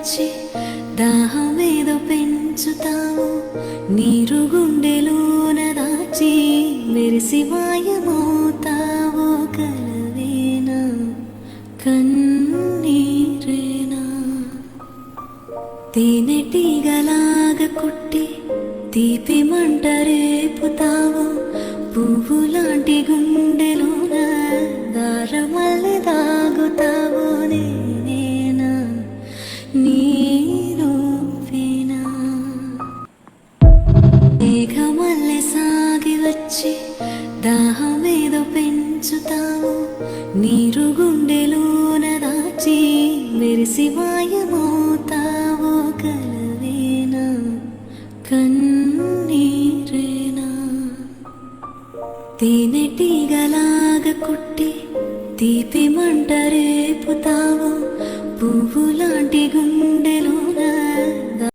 వచ్చి దాహమేదో పెంచుతావు, నీరు గుండెలోన దాచి మెరిసి మాయమవుతావో, కలవేనా కన్నీరేనా? తేనెటీగలాగా కుట్టి తీపి మంట రేపుతావు, పువ్వులాంటి గుండెలోన దారమల్లె దాగుతావు, నేనేనా నీరువేనా? మేఘమల్లె సాగి వచ్చి దాహమేదో పెంచుతావు, నీరు గుండెలోన దాచి మెరిసి మాయమవుతావో, కలవేనా కన్నీరేనా? తేనెటీగలాగా కుట్టి తీపి మంట రేపుతావు, పువ్వులాంటి గుండె